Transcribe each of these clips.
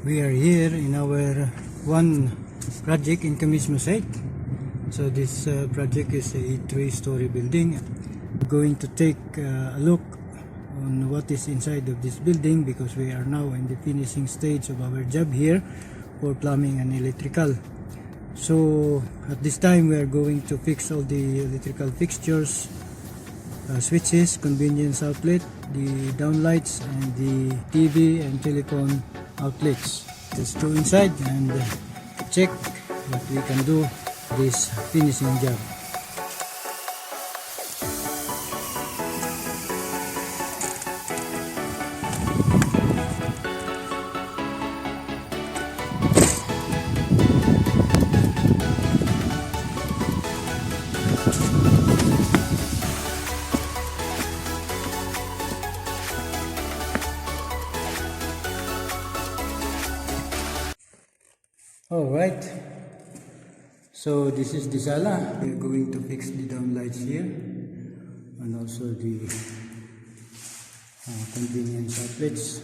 We are here in our one project in Kamismo site. So this project is a 3-story building. We're going to take a look on what is inside of this building because we are now in the finishing stage of our job here for plumbing and electrical. So at this time we are going to fix all the electrical fixtures, switches, convenience outlet, the downlights, and the TV and telephone outlets. Let's go inside and check what we can do this finishing job. Alright, so this is the sala. We are going to fix the downlights here and also the convenience outlets.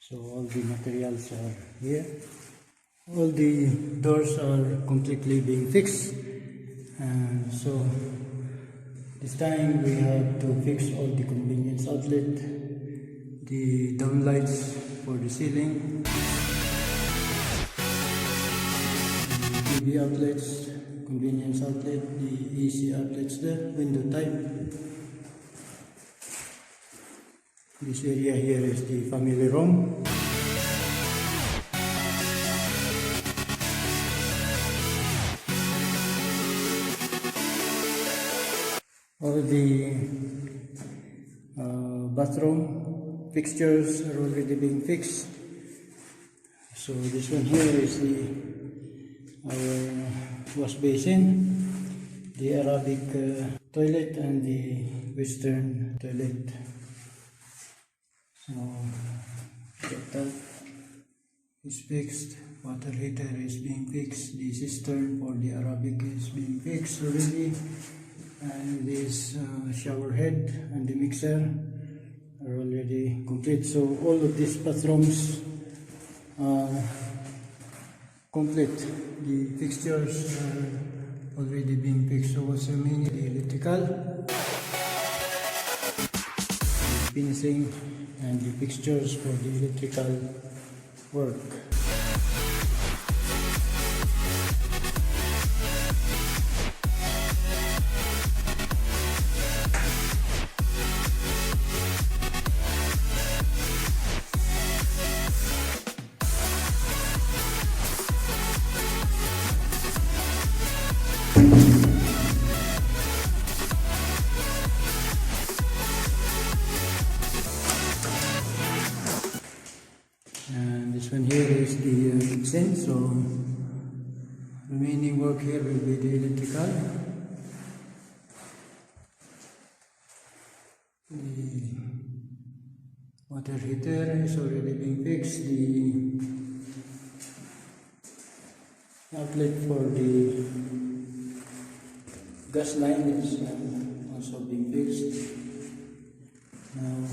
So all the materials are here. All the doors are completely being fixed, and so this time we have to fix all the convenience outlet, the downlights for the ceiling, the TV outlets, convenience outlet, the AC outlets there, window type. This area here is the family room. All the bathroom fixtures are already being fixed. So this one here is our wash basin, the Arabic toilet, and the Western toilet. So that is fixed. Water heater is being fixed. The cistern for the Arabic is being fixed already. And this shower head and the mixer are already complete. So all of these bathrooms are complete. The fixtures are already being fixed. So what's remaining? The electrical, finishing, and the fixtures for the electrical work. And this one here is the kitchen, so remaining work here will be the electrical, the water heater is already being fixed, the outlet for the gas line is also being fixed. Now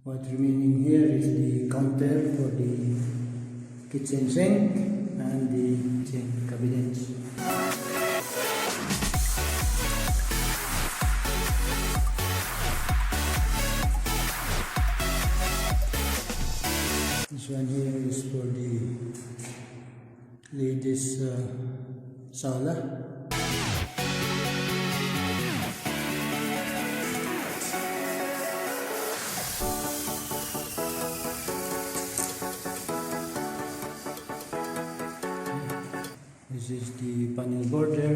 what remaining here is the counter for the kitchen sink and the kitchen cabinets. This one here is for the ladies' sala. This is the panel border,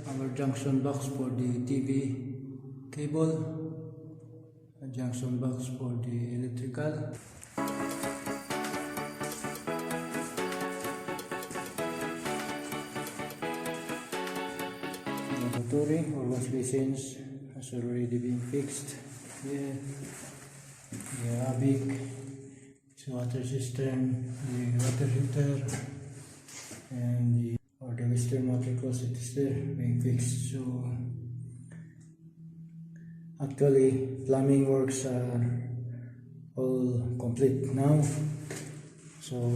our junction box for the TV cable, a junction box for the electrical. Lavatory or wash basins has already been fixed. Here, the Arabic, water cistern, the water heater, and the Western water closet is there being fixed. So Actually, plumbing works are all complete now. So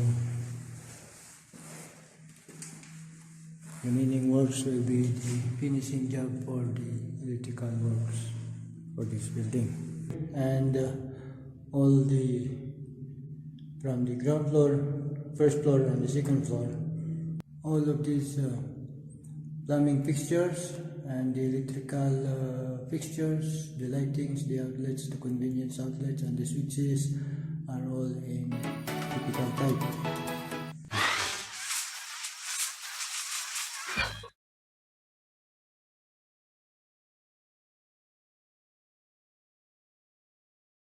remaining works will be the finishing job for the electrical works for this building. And all the from the ground floor, first floor and the second floor, all of these plumbing fixtures and the electrical fixtures, the lightings, the outlets, the convenience outlets and the switches are all in typical type.